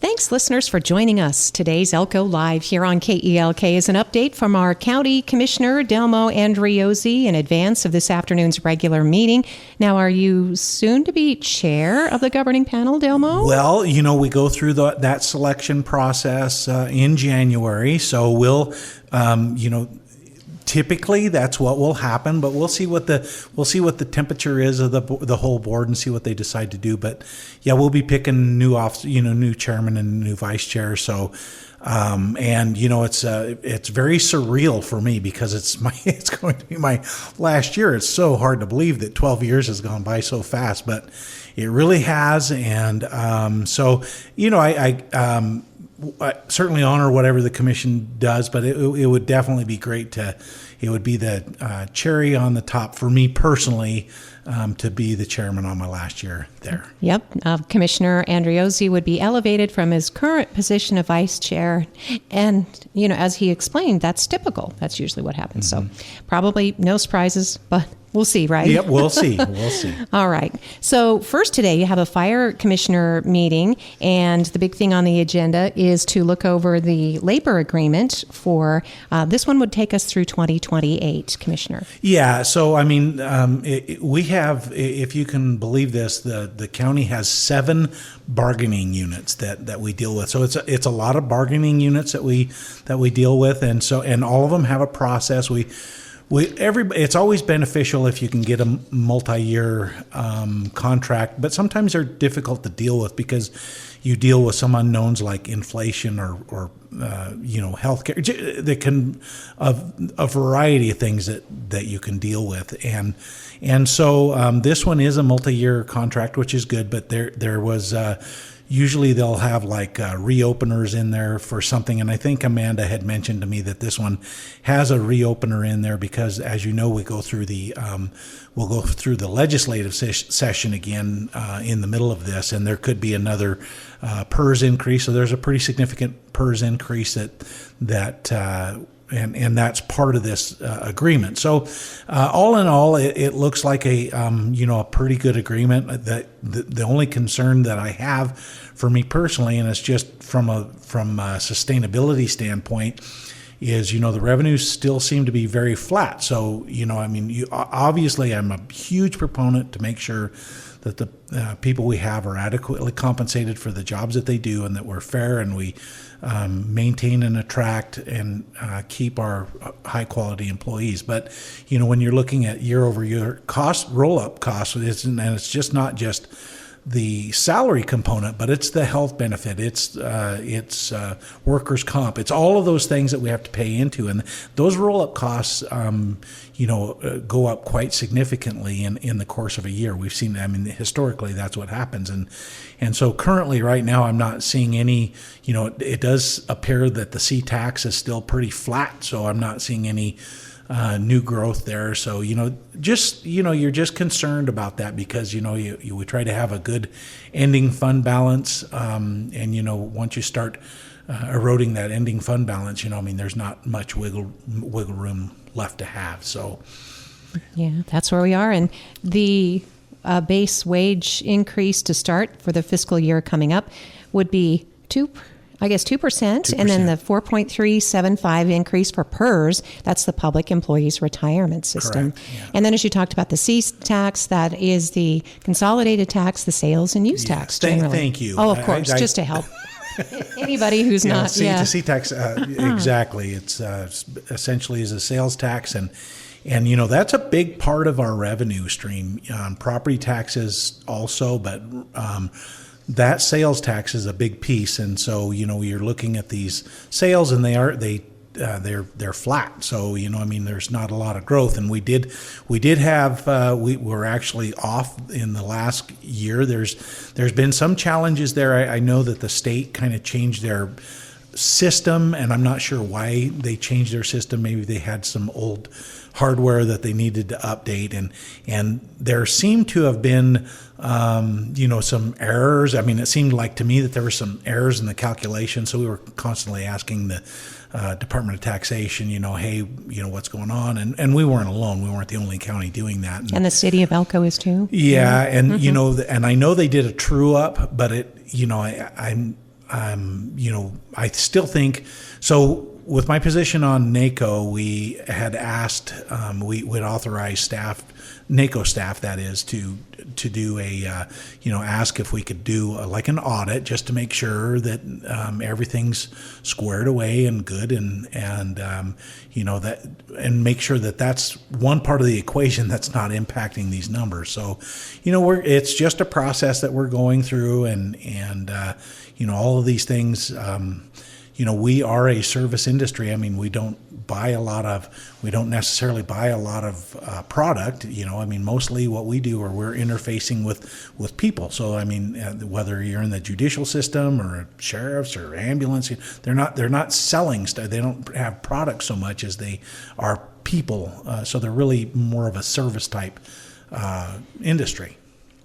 Thanks, listeners, for joining us. Today's Elko Live here on KELK is an update from our County Commissioner, Delmo Andreozzi, in advance of this afternoon's regular meeting. Now, are you soon to be chair of the governing panel, Delmo? Well, we go through that selection process in January, so we'll, typically that's what will happen, but we'll see what the temperature is of the whole board and see what they decide to do. But yeah, we'll be picking new chairman and new vice chair. So, it's very surreal for me because it's going to be my last year. It's so hard to believe that 12 years has gone by so fast, but it really has. And I certainly honor whatever the commission does, but it would definitely be great it would be the cherry on the top for me personally to be the chairman on my last year there. Yep. Commissioner Andreozzi would be elevated from his current position of vice chair. And, as he explained, that's typical. That's usually what happens. Mm-hmm. So probably no surprises, but we'll see, right? Yep, we'll see. We'll see. All right. So first today, you have a fire commissioner meeting, and the big thing on the agenda is to look over the labor agreement for, this one would take us through 2028, Commissioner. Yeah. So, we have, if you can believe this, the county has 7 bargaining units that we deal with. So it's a lot of bargaining units that we deal with. And all of them have a process. It's always beneficial if you can get a multi-year contract, but sometimes they're difficult to deal with because you deal with some unknowns like inflation or healthcare. They can a variety of things that you can deal with, and so this one is a multi-year contract, which is good. But there was. Usually they'll have like reopeners in there for something. And I think Amanda had mentioned to me that this one has a reopener in there because, as you know, we'll go through the legislative session again in the middle of this, and there could be another PERS increase. So there's a pretty significant PERS increase and that's part of this agreement. So, all in all, it looks like a pretty good agreement. That the only concern that I have for me personally, and it's just from a sustainability standpoint, is the revenues still seem to be very flat. So obviously I'm a huge proponent to make sure that the people we have are adequately compensated for the jobs that they do, and that we're fair and we maintain and attract and keep our high quality employees. But when you're looking at year over year roll-up costs, and it's just not just the salary component, but it's the health benefit, it's workers' comp, it's all of those things that we have to pay into, and those roll-up costs, go up quite significantly in the course of a year. We've seen, historically that's what happens, and so currently right now I'm not seeing any. It does appear that the C tax is still pretty flat, so I'm not seeing any new growth there. So, you're just concerned about that because, we try to have a good ending fund balance. And, once you start eroding that ending fund balance, there's not much wiggle room left to have. So, yeah, that's where we are. And the base wage increase to start for the fiscal year coming up would be 2%, and then the 4.375 increase for PERS, that's the Public Employees Retirement System. Correct, yeah. And then as you talked about the C tax, that is the consolidated tax, the sales and use tax generally. Thank you. Oh, of course, just to help anybody who's not. The C tax, exactly. It's essentially is a sales tax, and that's a big part of our revenue stream. Property taxes also, but that sales tax is a big piece, and so you're looking at these sales, and they're flat. So there's not a lot of growth, and we were actually off in the last year. There's been some challenges there. I know that the state kind of changed their system, and I'm not sure why they changed their system. Maybe they had some old hardware that they needed to update, and there seemed to have been some errors. It seemed like to me that there were some errors in the calculation, so we were constantly asking the Department of Taxation, hey, what's going on? And we weren't alone. We weren't the only county doing that. And the city of Elko is too? Yeah, and and I know they did a true up, but I still think so. With my position on NACO, we had asked, we would authorize staff, NACO staff, that is, to do a, ask if we could do like an audit just to make sure that everything's squared away and good, and that, and make sure that that's one part of the equation that's not impacting these numbers. So, it's just a process that we're going through, and all of these things. We are a service industry. I mean, we don't necessarily buy a lot of product. Mostly what we do, or we're interfacing with people. So, whether you're in the judicial system or sheriffs or ambulance, they're not selling stuff. They don't have products so much as they are people. So they're really more of a service type industry.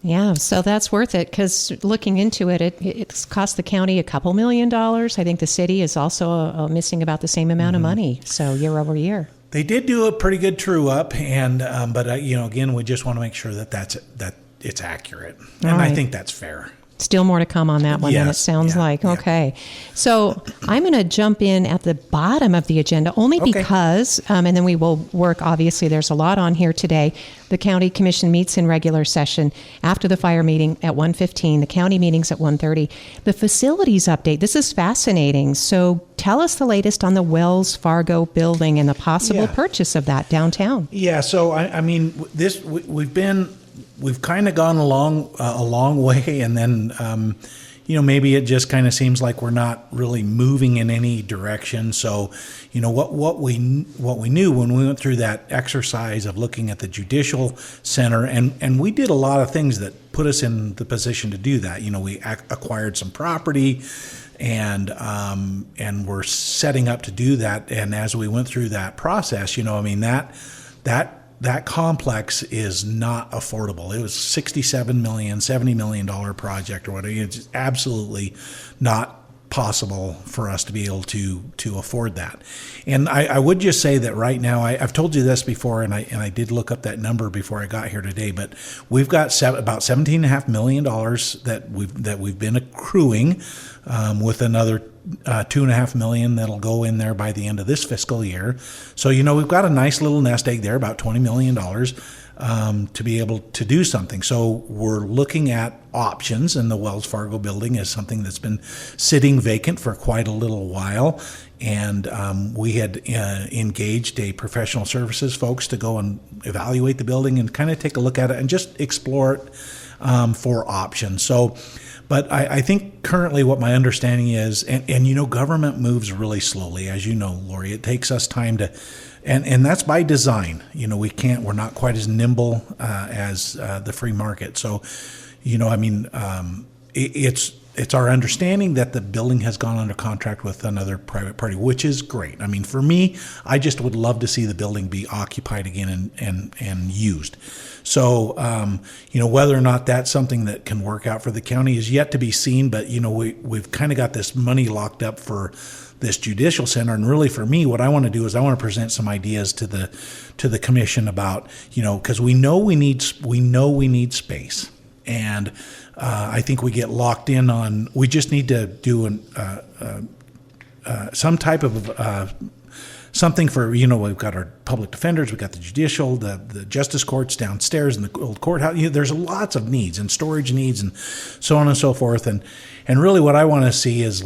Yeah, so that's worth it, because looking into it, it's cost the county a couple $1 million. I think the city is also missing about the same amount of money, so year over year. They did do a pretty good true up, and but again, we just want to make sure that it's accurate, and right. I think that's fair. Still more to come on that one, yes, then it sounds like. Yeah. Okay. So I'm going to jump in at the bottom of the agenda only because, and then we will work, obviously there's a lot on here today. The county commission meets in regular session after the fire meeting at 1:15, the county meetings at 1:30. The facilities update, this is fascinating. So tell us the latest on the Wells Fargo Building and the possible purchase of that downtown. Yeah, so we've kind of gone a long way, and then maybe it just kind of seems like we're not really moving in any direction. So, what we knew when we went through that exercise of looking at the judicial center, and we did a lot of things that put us in the position to do that. We acquired some property, and we're setting up to do that. And as we went through that process, that complex is not affordable. It was $67 million, $70 million project or whatever. It's absolutely not possible for us to be able to afford that. And I would just say that right now, I've told you this before, and I did look up that number before I got here today, but we've got about $17.5 million that we've been accruing, with another $2.5 million that'll go in there by the end of this fiscal year. So, we've got a nice little nest egg there, about $20 million, to be able to do something. So we're looking at options, and the Wells Fargo building is something that's been sitting vacant for quite a little while. And we had engaged a professional services folks to go and evaluate the building and kind of take a look at it and just explore it for options. So, but I think currently what my understanding is, and government moves really slowly, as you know, Lori. It takes us time to, and that's by design. We're not quite as nimble as the free market. So, it's our understanding that the building has gone under contract with another private party, which is great. For me, I just would love to see the building be occupied again and used. So, whether or not that's something that can work out for the county is yet to be seen. But, we've kind of got this money locked up for this judicial center. And really for me, what I want to do is I want to present some ideas to the commission about, because we know we need space. And I think we get locked in on, we just need to do some type of something for, we've got our public defenders, we've got the judicial, the justice courts downstairs in the old courthouse. There's lots of needs and storage needs and so on and so forth. And really what I want to see is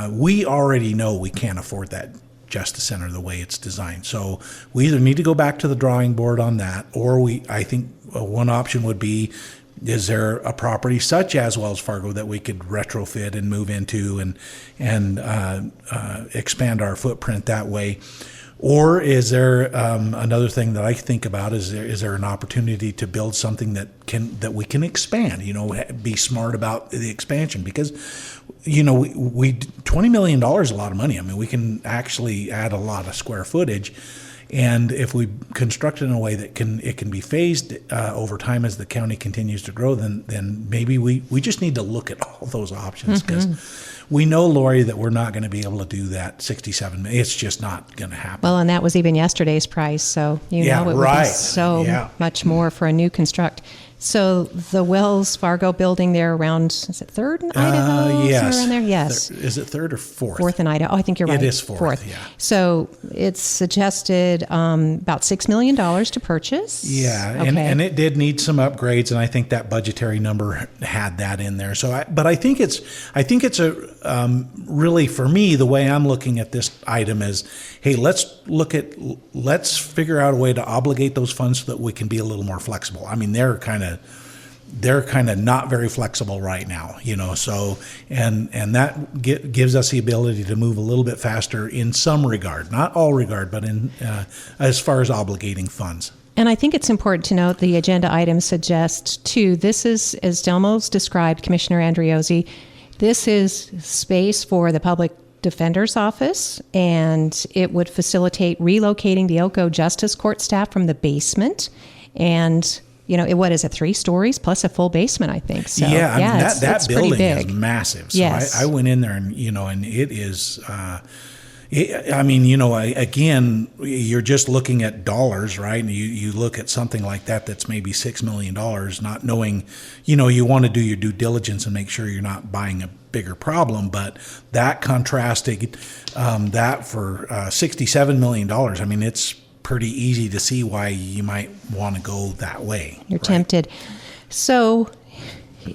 we already know we can't afford that Justice Center the way it's designed. So we either need to go back to the drawing board on that, or I think one option would be, is there a property such as Wells Fargo that we could retrofit and move into and expand our footprint that way? Or is there another thing that I think about? Is there an opportunity to build something that we can expand? Be smart about the expansion, because we $20 million is a lot of money. We can actually add a lot of square footage. And if we construct it in a way that it can be phased over time as the county continues to grow, then maybe we just need to look at all those options, because we know, Lori, that we're not going to be able to do that 67 million. It's just not going to happen. Well, and that was even yesterday's price, so it would be so much more for a new construct. So the Wells Fargo Building there around, is it 3rd and Idaho? Yes. Somewhere around there? Yes. Is it 3rd or 4th? 4th and Idaho. Oh, I think you're right. It is 4th, yeah. So it's suggested about $6 million to purchase. Yeah, Okay. and it did need some upgrades, and I think that budgetary number had that in there. So, but I think it's a really, for me, the way I'm looking at this item is, hey, let's figure out a way to obligate those funds so that we can be a little more flexible. I mean, they're kind of not very flexible right now, so and that gives us the ability to move a little bit faster in some regard, not all regard, but in as far as obligating funds. And I think it's important to note the agenda item suggests too, this is, as Delmo's described, Commissioner Andreozzi, this is space for the public defender's office, and it would facilitate relocating the Elko Justice Court staff from the basement. And what is it, 3 stories plus a full basement, I think. So, yeah, I mean, that building is big. massive. So yes. I went in there and it is, again, you're just looking at dollars, right? And you look at something like that's maybe $6 million, not knowing, you want to do your due diligence and make sure you're not buying a bigger problem. But that contrasting that for $67 million, I mean, it's pretty easy to see why you might want to go that way. You're tempted. So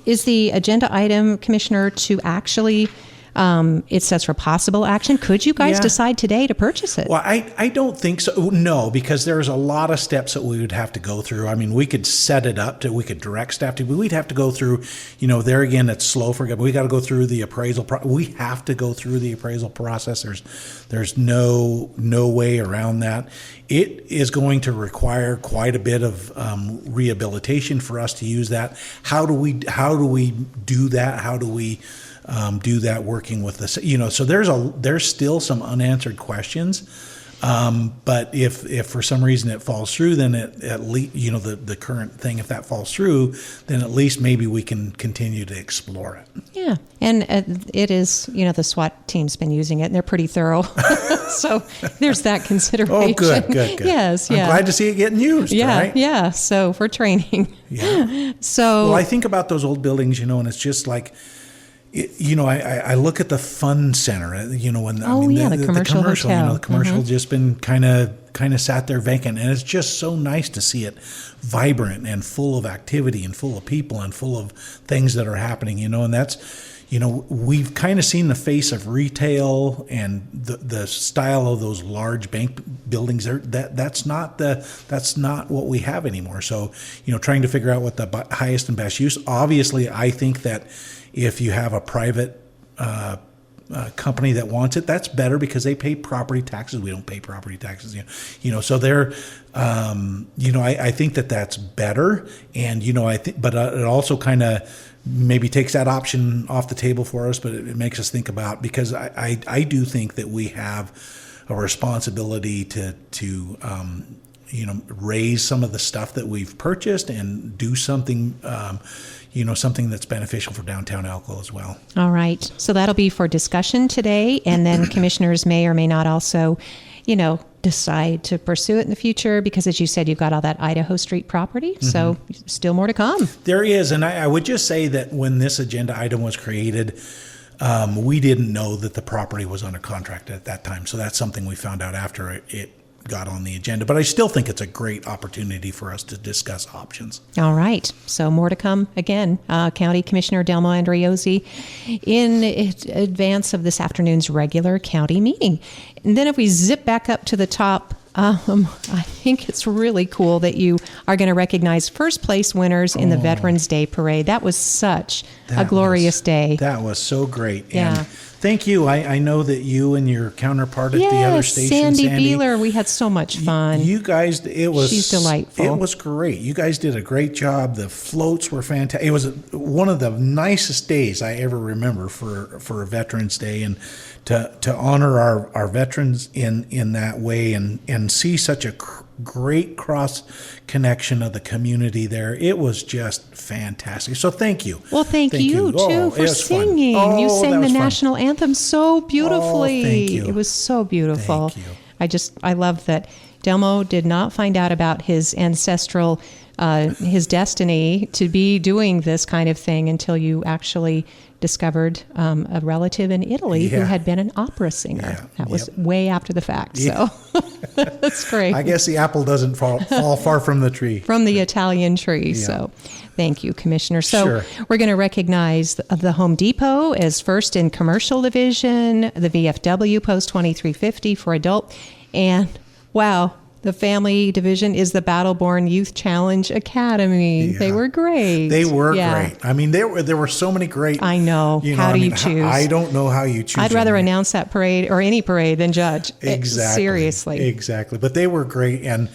is the agenda item, Commissioner, to actually, it says for possible action. Could you guys decide today to purchase it? Well, I don't think so. No, because there's a lot of steps that we would have to go through. I mean, we could set it up we could direct staff to, but we'd have to go through, there again, it's slow but we got to go through the appraisal. We have to go through the appraisal process. There's no way around that. It is going to require quite a bit of rehabilitation for us to use that. How do we do that? How do we do that working with this? So there's still some unanswered questions. But if for some reason it falls through, then at least, the current thing, if that falls through, then at least maybe we can continue to explore it. Yeah. And it is, the SWAT team's been using it and they're pretty thorough. So there's that consideration. Oh, good. Yes. I'm glad to see it getting used. Yeah. Right? Yeah. So for training. Yeah. So. Well, I think about those old buildings, and it's just like, I look at the fun center, when the commercial hotel. The commercial just been kind of sat there vacant, and it's just so nice to see it vibrant and full of activity and full of people and full of things that are happening, and that's, we've kind of seen the face of retail and the style of those large bank buildings. That's not what we have anymore. So, trying to figure out what the highest and best use. Obviously, I think that if you have a private company that wants it, that's better because they pay property taxes. We don't pay property taxes, so they're, I think that's better. And, I think, but it also kind of maybe takes that option off the table for us, but it makes us think about, because I do think that we have a responsibility to raise some of the stuff that we've purchased and do something, something that's beneficial for downtown Elko as well. All right. So that'll be for discussion today. And then commissioners may or may not also, decide to pursue it in the future, because as you said, you've got all that Idaho Street property. Mm-hmm. So still more to come. There is. And I would just say that when this agenda item was created, we didn't know that the property was under contract at that time. So that's something we found out after it got on the agenda. But I still think it's a great opportunity for us to discuss options. All right. So more to come again. County Commissioner Delmo Andreozzi in advance of this afternoon's regular county meeting. And then if we zip back up to the top, I think it's really cool that you are going to recognize first place winners in the Veterans Day Parade. That was such a glorious day. That was so great. Yeah. And thank you. I know that you and your counterpart at the other station, Sandy Beeler, we had so much fun. You guys, she's delightful. It was great. You guys did a great job. The floats were fantastic. It was one of the nicest days I ever remember for a Veterans Day, and to honor our veterans in that way and see such a great cross connection of the community there. It was just fantastic. So thank you. Well, thank you too for singing. You sang the national anthem so beautifully. Thank you. It was so beautiful. Thank you. I love that Delmo did not find out about his ancestral his destiny to be doing this kind of thing until you actually discovered a relative in Italy who had been an opera singer. Yeah. That was way after the fact. So that's great. I guess the apple doesn't fall far from the tree. From the Italian tree. Yeah. So thank you, Commissioner. So Sure. we're going to recognize the Home Depot as first in commercial division, the VFW Post 2350 for adult, and wow, the family division is the Battleborn Youth Challenge Academy. Yeah. They were great. They were great. I mean, there were so many great. I know. How do you choose? I don't know how you choose. I'd rather announce that parade or any parade than judge. Exactly. Seriously. Exactly. But they were great, and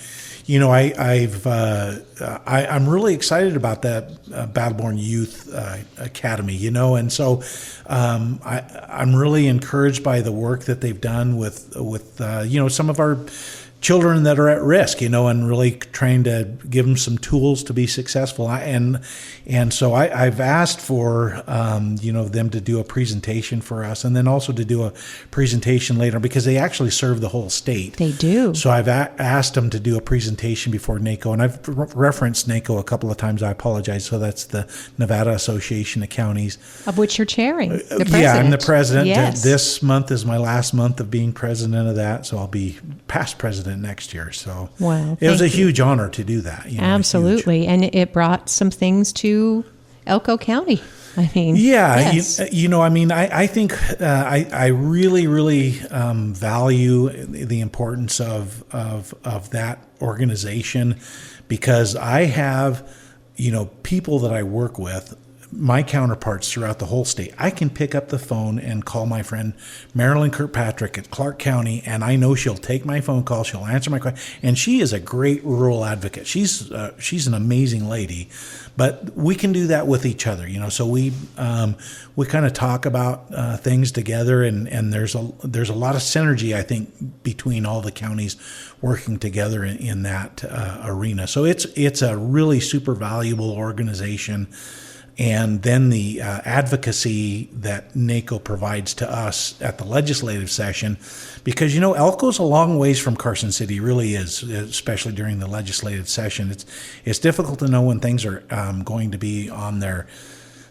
I'm really excited about that Battleborn Youth Academy. And so I'm really encouraged by the work that they've done with some of our children that are at risk, and really trying to give them some tools to be successful. And so I've asked for, them to do a presentation for us, and then also to do a presentation later, because they actually serve the whole state. They do. So I've asked them to do a presentation before NACO, and I've referenced NACO a couple of times. I apologize. So that's the Nevada Association of Counties. Of which you're chairing. The president. Yeah, I'm the president. Yes. This month is my last month of being president of that, so I'll be past president next year. So wow, it was a huge honor to do that. Absolutely. And it brought some things to Elko County. I mean, yeah, yes. I think I really, really value the importance of that organization, because I have, people that I work with, my counterparts throughout the whole state. I can pick up the phone and call my friend Marilyn Kirkpatrick at Clark County, and I know she'll take my phone call. She'll answer my question, and she is a great rural advocate. She's an amazing lady, but we can do that with each other. So we kind of talk about things together, and there's a lot of synergy, I think, between all the counties working together in that arena. So it's a really super valuable organization. And then the advocacy that NACO provides to us at the legislative session, because, Elko's a long ways from Carson City, really is, especially during the legislative session. It's difficult to know when things are going to be on their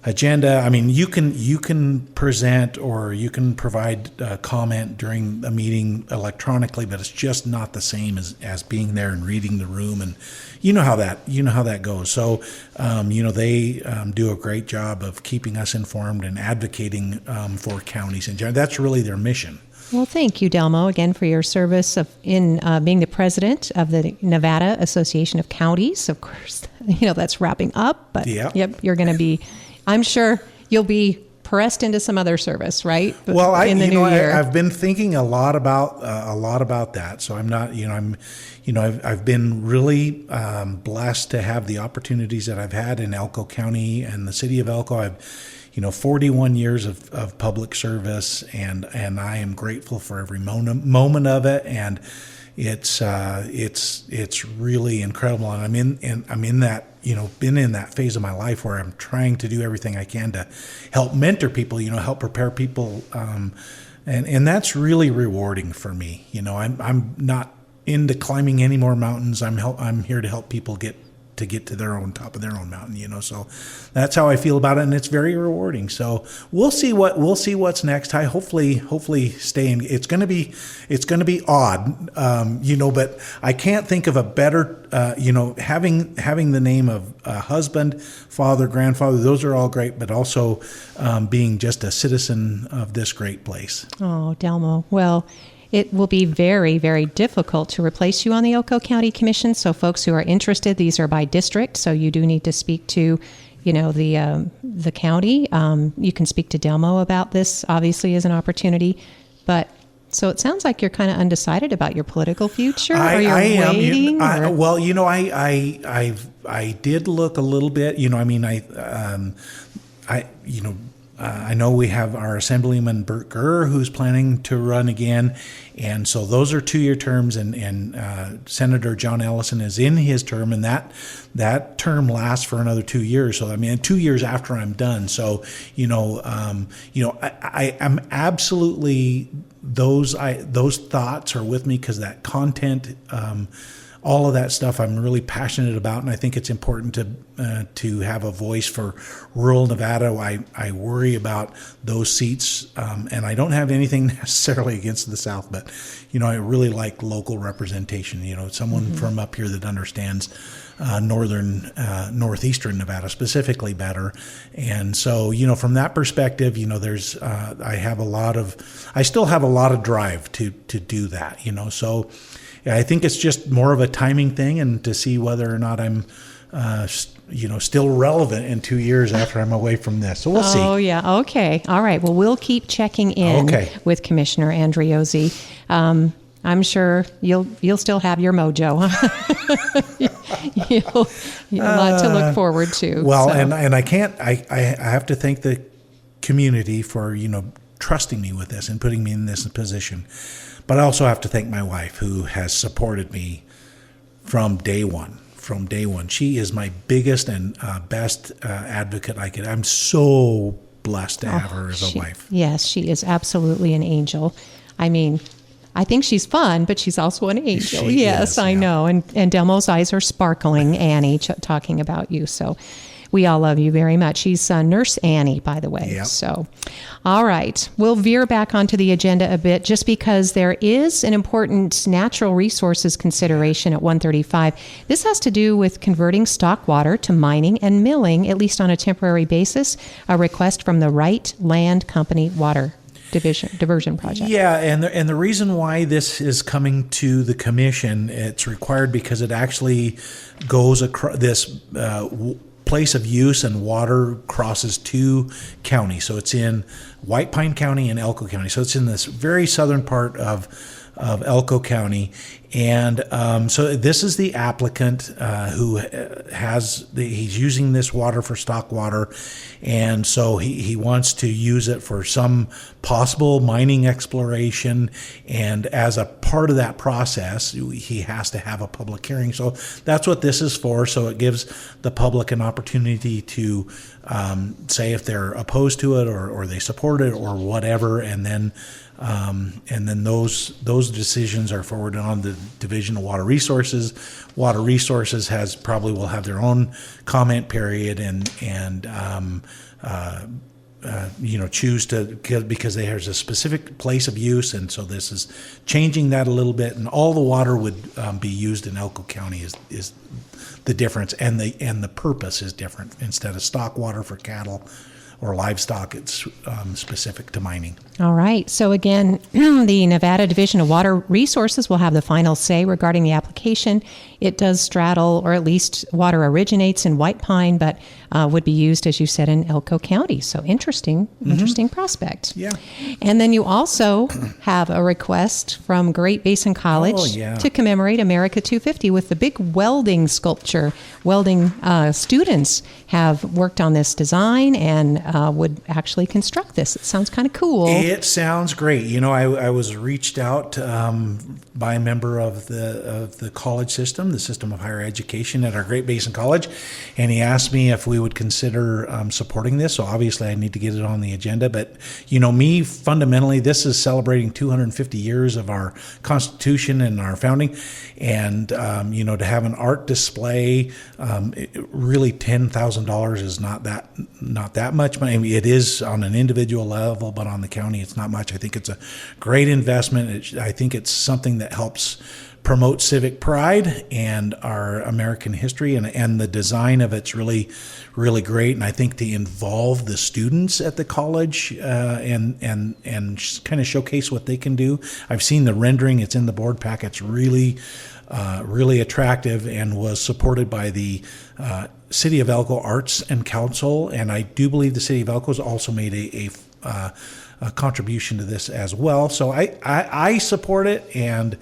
agenda. I mean, you can present or you can provide comment during a meeting electronically, but it's just not the same as being there and reading the room, and you know how that goes. So they do a great job of keeping us informed and advocating for counties in general. That's really their mission. Well, thank you, Delmo, again for your service in being the president of the Nevada Association of Counties. Of course, that's wrapping up, but yep, you're going to be, I'm sure you'll be pressed into some other service, right? Well, in the new year. I've been thinking a lot about that. So I'm not, I've been really blessed to have the opportunities that I've had in Elko County and the city of Elko. I've 41 years of public service, and I am grateful for every moment of it, and it's really incredible. And I'm in that, been in that phase of my life where I'm trying to do everything I can to help mentor people, help prepare people, and that's really rewarding for me. I'm not into climbing any more mountains. I'm here to help people get to their own top of their own mountain, so that's how I feel about it, and it's very rewarding. So we'll see what's next. I hopefully stay in. It's going to be odd, but I can't think of a better, having the name of husband, father, grandfather. Those are all great, but also being just a citizen of this great place. Oh, Delmo. Well, it will be very, very difficult to replace you on the Elko County Commission. So folks who are interested, these are by district. So you do need to speak to, the county. You can speak to Delmo about this, obviously, as an opportunity. But so it sounds like you're kind of undecided about your political future, or you're waiting. I did look a little bit. I know we have our Assemblyman Burt Gurr, who's planning to run again, and so those are 2-year terms, and Senator John Ellison is in his term, and that term lasts for another 2 years. So 2 years after I'm done. So I'm absolutely those thoughts are with me, because that content all of that stuff I'm really passionate about, and I think it's important to have a voice for rural Nevada. I worry about those seats, and I don't have anything necessarily against the South, but I really like local representation. Someone from up here that understands northeastern Nevada specifically better, and so from that perspective, there's I still have a lot of drive to do that. So. I think it's just more of a timing thing, and to see whether or not I'm, still relevant in 2 years after I'm away from this. So we'll see. Oh, yeah. Okay. All right. Well, we'll keep checking in with Commissioner Andreozzi. I'm sure you'll still have your mojo. You'll a lot to look forward to. Well, so. and I have to thank the community for trusting me with this and putting me in this position. But I also have to thank my wife, who has supported me from day one. She is my biggest and best advocate I could. I'm so blessed to have her as a wife. Yes, she is absolutely an angel. I mean, I think she's fun, but she's also an angel. Yes, I know. And Delmo's eyes are sparkling, Annie, talking about you. So we all love you very much. She's Nurse Annie, by the way. Yep. So, all right. We'll veer back onto the agenda a bit just because there is an important natural resources consideration at 135. This has to do with converting stock water to mining and milling, at least on a temporary basis, a request from the Wright Land Company water diversion project. Yeah, and the reason why this is coming to the commission, it's required because it actually goes across this place of use, and water crosses two counties. So it's in White Pine County and Elko County. So it's in this very southern part of Elko County. And so this is the applicant who he's using this water for stock water. And so he wants to use it for some possible mining exploration. And as a part of that process, he has to have a public hearing. So that's what this is for. So it gives the public an opportunity to say if they're opposed to it or they support it or whatever. And then those decisions are forwarded on the Division of Water Resources. Water Resources will have their own comment period and choose to, because there's a specific place of use, and so this is changing that a little bit. And all the water would be used in Elko County is the difference, and the purpose is different. Instead of stock water for cattle or livestock, it's specific to mining. All right. So again, the Nevada Division of Water Resources will have the final say regarding the application. It does straddle, or at least water originates in White Pine, but would be used, as you said, in Elko County. So interesting prospect. Yeah. And then you also have a request from Great Basin College to commemorate America 250 with the big welding sculpture. Welding students have worked on this design and would actually construct this. It sounds kind of cool. It sounds great. I was reached out by a member of the college system, the system of higher education at our Great Basin College, and he asked me if we would consider supporting this. So obviously I need to get it on the agenda. But, me, fundamentally, this is celebrating 250 years of our Constitution and our founding. And, to have an art display, really $10,000 is not that much money. I mean, it is on an individual level, but on the county, it's not much. I think it's a great investment. I think it's something that helps promote civic pride and our American history, and the design of it's really, really great. And I think to involve the students at the college and kind of showcase what they can do. I've seen the rendering; it's in the board pack. It's really attractive, and was supported by the City of Elko Arts and Council. And I do believe the City of Elko has also made a contribution to this as well. So I support it, and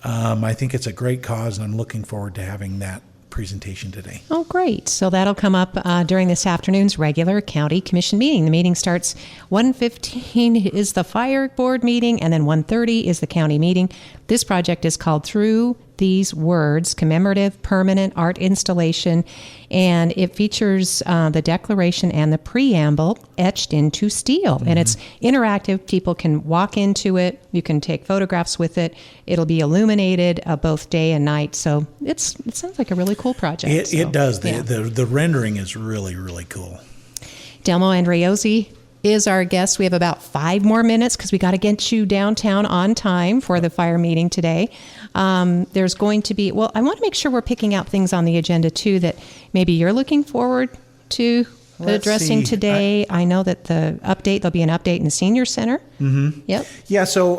I think it's a great cause, and I'm looking forward to having that presentation today. Oh, great. So that'll come up during this afternoon's regular county commission meeting. The meeting starts 1:15 is the fire board meeting, and then 1:30 is the county meeting. This project is called Through these words: commemorative permanent art installation, and it features the declaration and the preamble etched into steel. And it's interactive. People can walk into it. You can take photographs with it. It'll be illuminated both day and night. So it sounds like a really cool project. It does. The rendering is really, really cool. Delmo Andreozzi is our guest. We have about 5 more minutes because we got to get you downtown on time for the fire meeting today. There's going to be, I want to make sure we're picking out things on the agenda too that maybe you're looking forward to addressing today. I know that there'll be an update in the Senior Center. Mm-hmm. Yep. Yeah, so,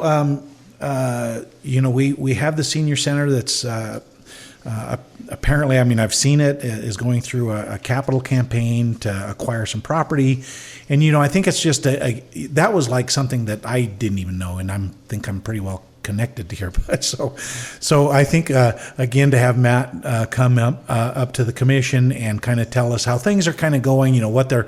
we have the Senior Center that's apparently, I've seen it, is going through a capital campaign to acquire some property. And, I think it's just that was like something that I didn't even know. And I think I'm pretty well connected here. But so I think, again, to have Matt come up to the commission and kind of tell us how things are kind of going, what their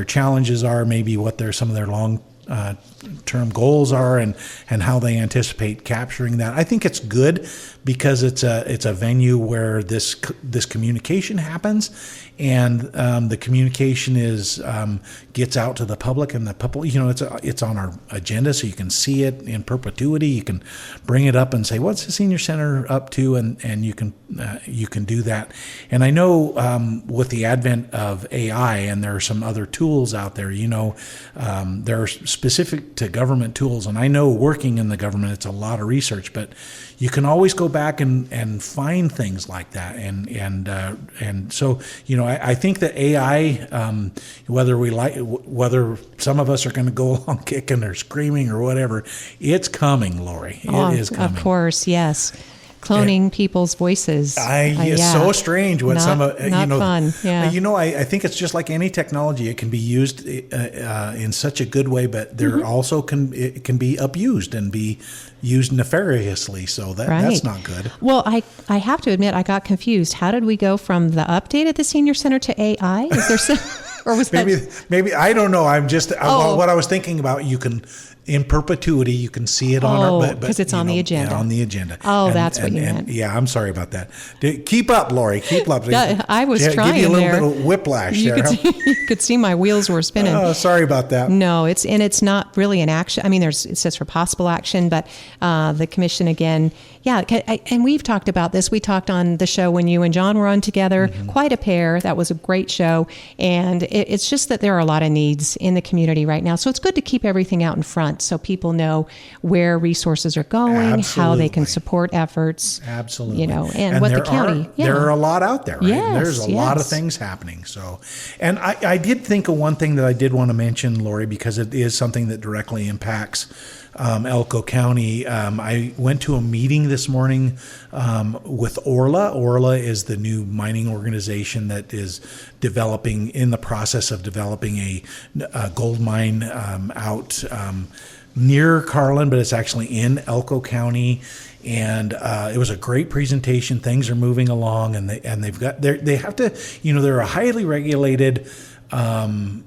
challenges are, maybe what some of their long-term goals are, and how they anticipate capturing that. I think it's good because it's a venue where this communication happens, and the communication gets out to the public, and the public, it's on our agenda, so you can see it in perpetuity. You can bring it up and say, "What's the Senior Center up to?" and you can do that. And I know with the advent of AI, and there are some other tools out there. There are specific to government tools, and I know working in the government, it's a lot of research, but you can always go back and find things like that, and so I think that AI, whether some of us are going to go along kicking or screaming or whatever, it's coming, Lori. It is coming. Of course, yes. Cloning people's voices. It's so strange what not fun. Yeah. I think it's just like any technology. It can be used in such a good way, but there also it can be abused and be used nefariously. So that's not good. Well, I have to admit, I got confused. How did we go from the update at the Senior Center to AI? Is there some, or was maybe I don't know. I'm just what I was thinking about. You can. In perpetuity, you can see it on because it's on the agenda. Yeah, on the agenda. Oh, that's what you meant. Yeah, I'm sorry about that. Keep up, Lori. Keep up. I was trying give you a there. little bit of whiplash you there. You could see my wheels were spinning. Oh, sorry about that. No, it's not really an action. It says for possible action, but the commission again. Yeah, and we've talked about this. We talked on the show when you and John were on together. Quite a pair. That was a great show. And it's just that there are a lot of needs in the community right now. So it's good to keep everything out in front so people know where resources are going, how they can support efforts. Absolutely. And what the county. There are a lot out there, right? Yes, There's a lot of things happening. So, and I did think of one thing that I did want to mention, Lori, because it is something that directly impacts Elko County. I went to a meeting this morning with Orla. Orla is the new mining organization that is in the process of developing a gold mine out near Carlin, but it's actually in Elko County. And it was a great presentation. Things are moving along, and they have to, they're a highly regulated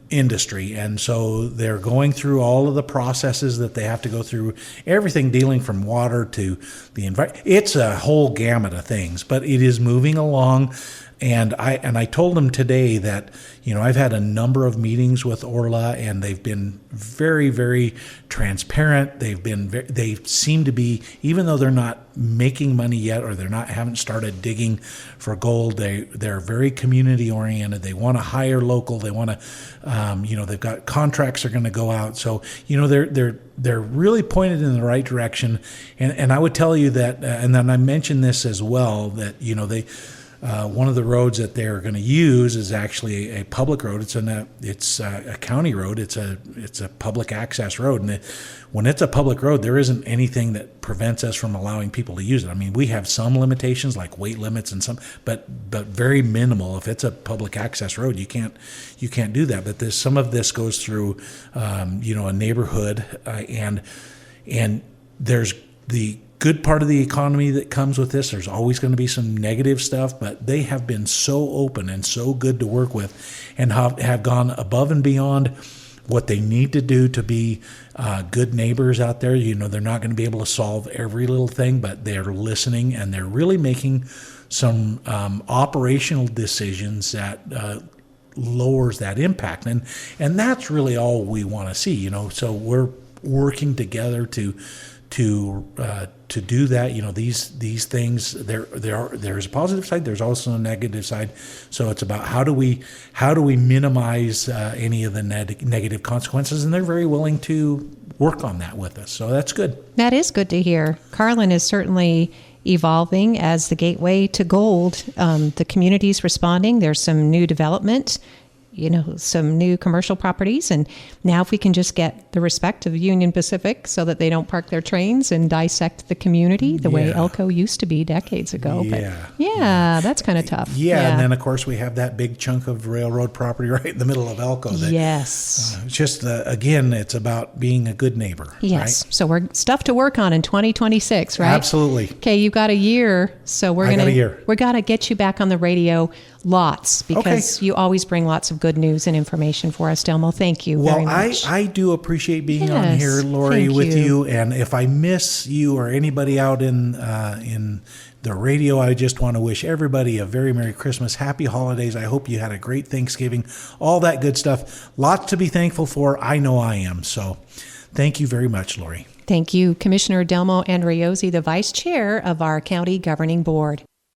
industry, and so they're going through all of the processes that they have to go through, everything dealing from water to the environment. It's a whole gamut of things, but it is moving along. And I told them today that, I've had a number of meetings with Orla, and they've been very, very transparent. They seem to be, even though they're not making money yet, or haven't started digging for gold, they're very community oriented. They want to hire local. They want to, they've got contracts are going to go out. So, they're really pointed in the right direction. And I would tell you that, and then I mentioned this as well, that, one of the roads that they're going to use is actually a public road. It's a county road. It's a public access road, and when it's a public road, there isn't anything that prevents us from allowing people to use it. We have some limitations like weight limits and some, but very minimal. If it's a public access road, you can't do that. But some of this goes through a neighborhood, and there's the good part of the economy that comes with this. There's always going to be some negative stuff, but they have been so open and so good to work with, and have gone above and beyond what they need to do to be good neighbors out there. They're not going to be able to solve every little thing, but they're listening, and they're really making some operational decisions that lowers that impact. And that's really all we want to see, so we're working together to do that. These things, there's a positive side, there's also a negative side. So it's about how do we minimize any of the negative consequences, and they're very willing to work on that with us. So that's good. That is good to hear. Carlin is certainly evolving as the gateway to gold. The community's responding. There's some new development, some new commercial properties. And now if we can just get the respect of Union Pacific so that they don't park their trains and dissect the community the way Elko used to be decades ago. Yeah. But that's kind of tough. Yeah. And then, of course, we have that big chunk of railroad property right in the middle of Elko. Yes. Just, again, it's about being a good neighbor. Yes. Right? So we're stuff to work on in 2026, right? Absolutely. Okay, you got a year. So we're going to get you back on the radio lots, because you always bring lots of good news and information for us, Delmo. Thank you very much. I do appreciate being on here, Lori, with you. And if I miss you or anybody out in the radio, I just want to wish everybody a very Merry Christmas, Happy Holidays. I hope you had a great Thanksgiving, all that good stuff. Lots to be thankful for. I know I am. So thank you very much, Lori. Thank you, Commissioner Delmo Andreozzi, the Vice Chair of our County Governing Board.